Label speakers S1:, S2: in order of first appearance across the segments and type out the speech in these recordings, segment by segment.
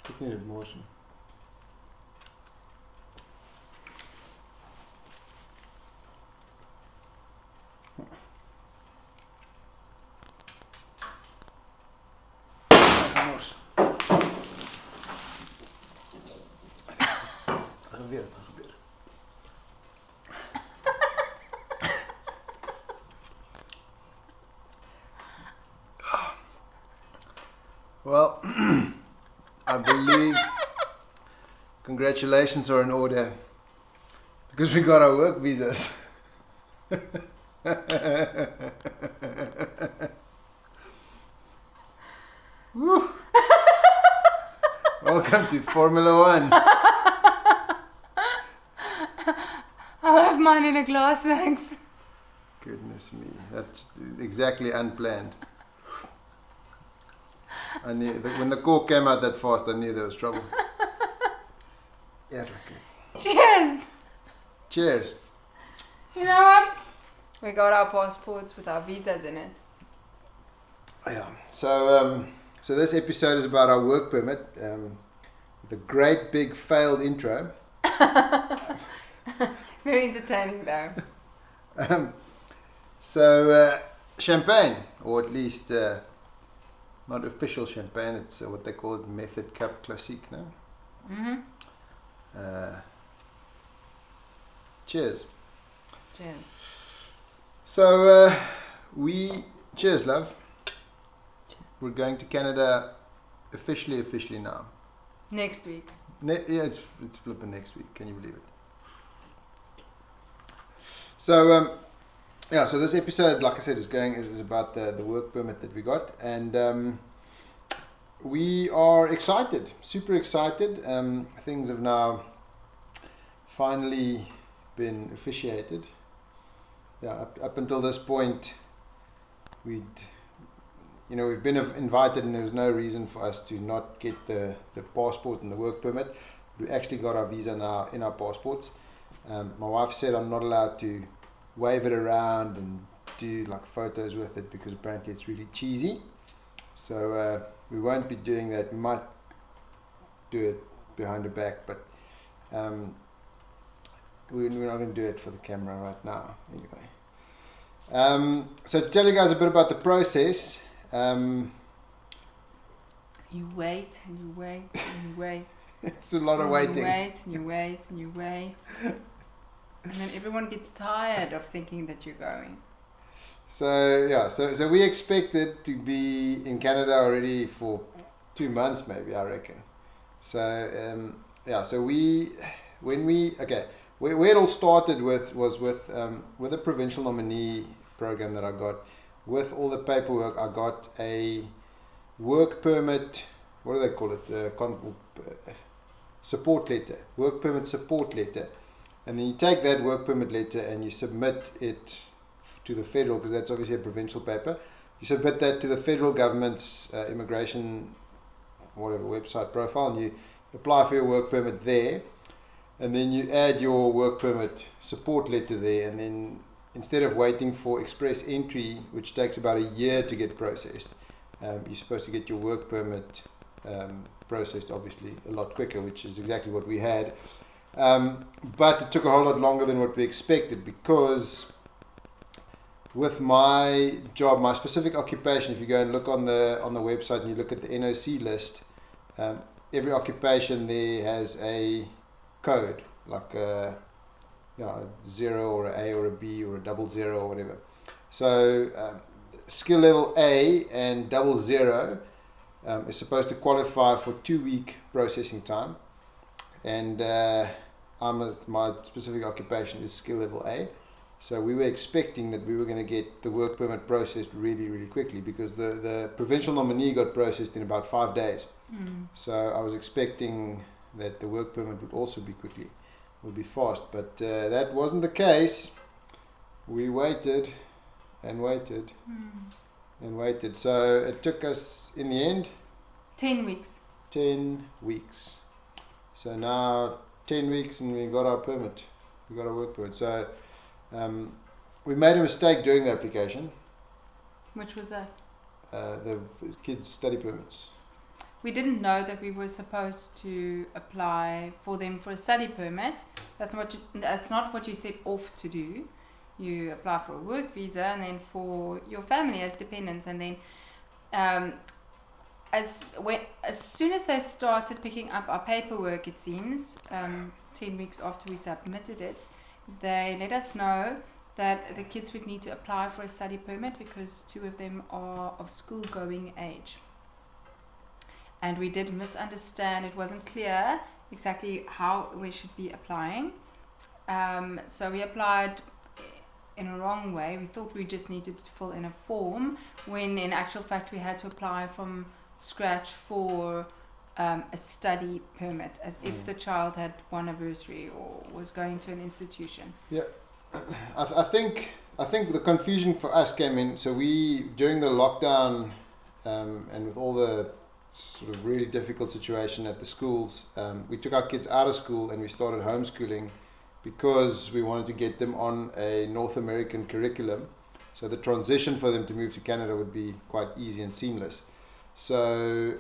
S1: Ik needed motion. Mors. Wat gebeurt er? Well, I believe congratulations are in order because we got our work visas. Woo. Welcome to Formula One.
S2: I'll have mine in a glass, thanks.
S1: Goodness me, that's exactly unplanned. I knew when the cork came out that fast, I knew there was trouble. Yeah, okay.
S2: Cheers!
S1: Cheers.
S2: You know what? We got our passports with our visas in it.
S1: Yeah. So this episode is about our work permit. With a great big failed intro.
S2: Very entertaining though.
S1: Champagne, or at least not official champagne. It's what they call it, Method Cup Classique. No. Cheers.
S2: Cheers.
S1: So cheers, love. We're going to Canada officially now.
S2: Next week.
S1: Yeah, it's flipping next week. Can you believe it? So so this episode, like I said, is about the work permit that we got, and we are excited, super excited. Things have now finally been officiated. Yeah, up until this point, we've been invited, and there was no reason for us to not get the passport and the work permit. We actually got our visa now in our passports. My wife said I'm not allowed to wave it around and do like photos with it because apparently it's really cheesy. So we won't be doing that. We might do it behind her back, but we're not going to do it for the camera right now anyway. So to tell you guys a bit about the process,
S2: you wait and you wait and you wait.
S1: It's a lot of waiting.
S2: You wait and you wait and you wait. And then everyone gets tired of thinking that you're going.
S1: So we expected to be in Canada already for 2 months, maybe, I reckon. So where it all started was with a provincial nominee program that I got. With all the paperwork, I got a work permit. What do they call it? Support letter. Work permit support letter. And then you take that work permit letter and you submit it to the federal, because that's obviously a provincial paper. You submit that to the federal government's immigration website profile, and you apply for your work permit there. And then you add your work permit support letter there, and then instead of waiting for express entry, which takes about a year to get processed, you're supposed to get your work permit processed obviously a lot quicker, which is exactly what we had. But it took a whole lot longer than what we expected, because with my job, my specific occupation, if you go and look on the website and you look at the NOC list, every occupation there has a code, like a 0 or an A or a B or a 00 or whatever. So skill level A and 00 is supposed to qualify for 2-week processing time, and my specific occupation is skill level A. So we were expecting that we were going to get the work permit processed really, really quickly, because the provincial nominee got processed in about 5 days. So I was expecting that the work permit would also be fast, but that wasn't the case. We waited and waited and waited. So it took us, in the end,
S2: 10 weeks.
S1: 10 weeks. So now 10 weeks and we got our permit. We got our work permit. So we made a mistake during the application.
S2: Which was that?
S1: The kids' study permits.
S2: we didn't know that we were supposed to apply for them for a study permit. That's not what you set off to do. You apply for a work visa and then for your family as dependents, and then as soon as they started picking up our paperwork, it seems 10 weeks after we submitted it, they let us know that the kids would need to apply for a study permit because 2 of them are of school going age. And we did misunderstand. It wasn't clear exactly how we should be applying. So we applied in a wrong way. We thought we just needed to fill in a form, when in actual fact we had to apply from scratch for a study permit, as if the child had one anniversary or was going to an institution.
S1: Yeah, I think the confusion for us came in. So we, during the lockdown, and with all the sort of really difficult situation at the schools, we took our kids out of school and we started homeschooling because we wanted to get them on a North American curriculum, so the transition for them to move to Canada would be quite easy and seamless. So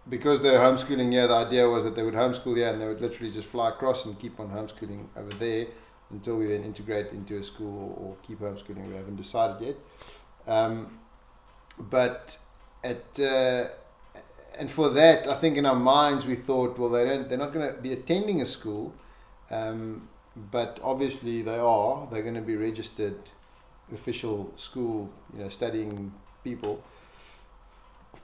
S1: because they're homeschooling here, the idea was that they would homeschool here and they would literally just fly across and keep on homeschooling over there until we then integrate into a school or keep homeschooling. We haven't decided yet. But and for that, I think in our minds we thought, well, they're not going to be attending a school, but obviously they are. They're going to be registered official school, studying people.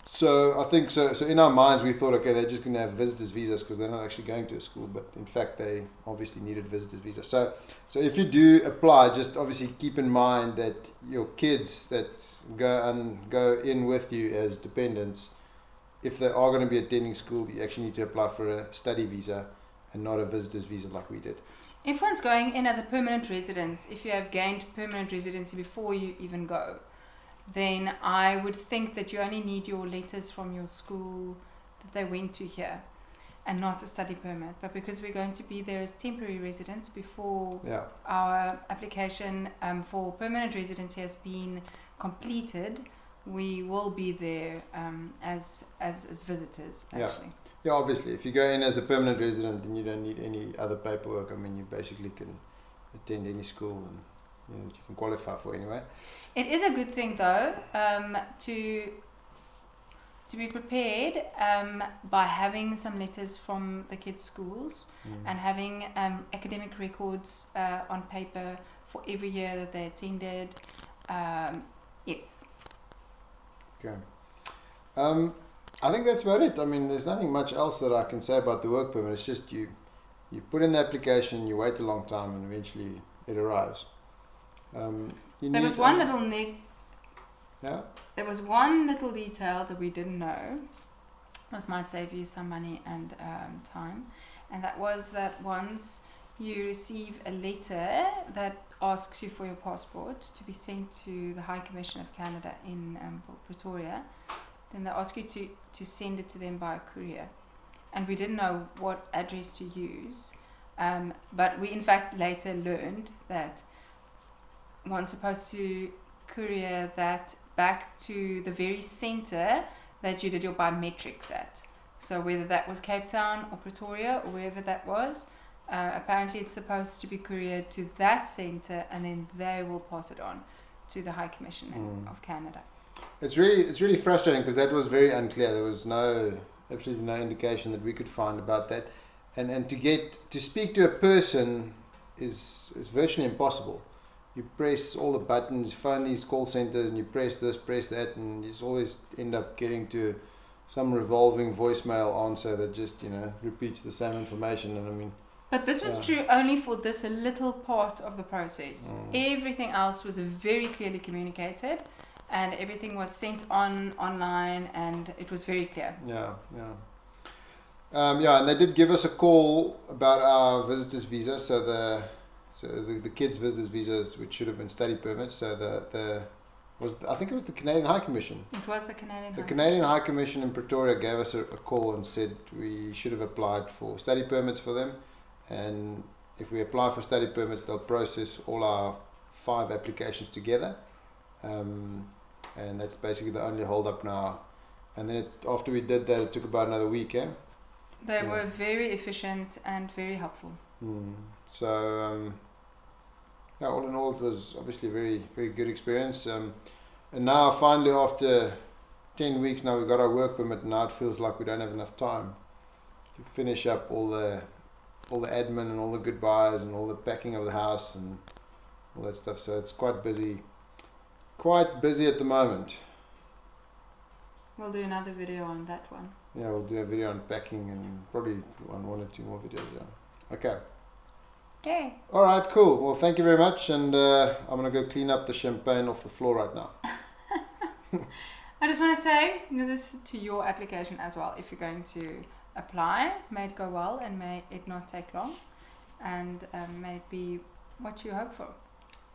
S1: So I think so in our minds we thought, okay, they're just going to have visitors visas because they're not actually going to a school, but in fact they obviously needed visitors visas. So if you do apply, just obviously keep in mind that your kids that go in with you as dependents, if they are going to be attending school, you actually need to apply for a study visa and not a visitor's visa like we did.
S2: If one's going in as a permanent resident, if you have gained permanent residency before you even go, then I would think that you only need your letters from your school that they went to here and not a study permit. But because we're going to be there as temporary residents before our application for permanent residency has been completed, we will be there as visitors, actually.
S1: Yeah, obviously. If you go in as a permanent resident, then you don't need any other paperwork. I mean, you basically can attend any school and you can qualify for anyway.
S2: It is a good thing, though, to be prepared by having some letters from the kids' schools and having academic records on paper for every year that they attended. Yes.
S1: Okay. I think that's about it. I mean, there's nothing much else that I can say about the work permit. It's just you put in the application, you wait a long time, and eventually it arrives.
S2: There was one little
S1: Yeah.
S2: There was one little detail that we didn't know. This might save you some money and time, and that was that once you receive a letter that asks you for your passport to be sent to the High Commission of Canada in Pretoria, then they ask you to send it to them by courier. And we didn't know what address to use, but we in fact later learned that one's supposed to courier that back to the very center that you did your biometrics at. So whether that was Cape Town or Pretoria or wherever that was, apparently it's supposed to be couriered to that center, and then they will pass it on to the High Commission of Canada.
S1: It's really frustrating because that was very unclear. There was absolutely no indication that we could find about that, and to speak to a person is virtually impossible. You press all the buttons, phone these call centers, and you press this, press that, and you just always end up getting to some revolving voicemail answer that just repeats the same information. And I mean.
S2: But this was true only for this little part of the process. Everything else was very clearly communicated, and everything was sent online, and it was very clear.
S1: And they did give us a call about our visitors visa. So the kids' visitors visas, which should have been study permits. So I think it was the Canadian High Commission.
S2: It was the Canadian.
S1: The Canadian High Commission in Pretoria gave us a call and said we should have applied for study permits for them. And if we apply for study permits, they'll process all our 5 applications together, and that's basically the only hold up now. and then after we did that, it took about another week, eh?
S2: They
S1: Yeah.
S2: were very efficient and very helpful.
S1: So yeah, all in all, it was obviously a very, very good experience. And now finally, after 10 weeks, now we got our work permit. Now it feels like we don't have enough time to finish up all the admin and all the goodbyes and all the packing of the house and all that stuff. So it's quite busy at the moment.
S2: We'll do another video on that one.
S1: Yeah, we'll do a video on packing and probably one or two more videos. Yeah. Okay.
S2: Okay.
S1: All right. Cool. Well, thank you very much, and I'm gonna go clean up the champagne off the floor right now.
S2: I just want to say, this is to your application as well. If you're going to apply, may it go well and may it not take long, and may it be what you hope for.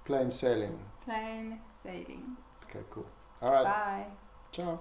S1: Plain sailing.
S2: Plain sailing.
S1: Okay. Cool. All right.
S2: Bye.
S1: Ciao.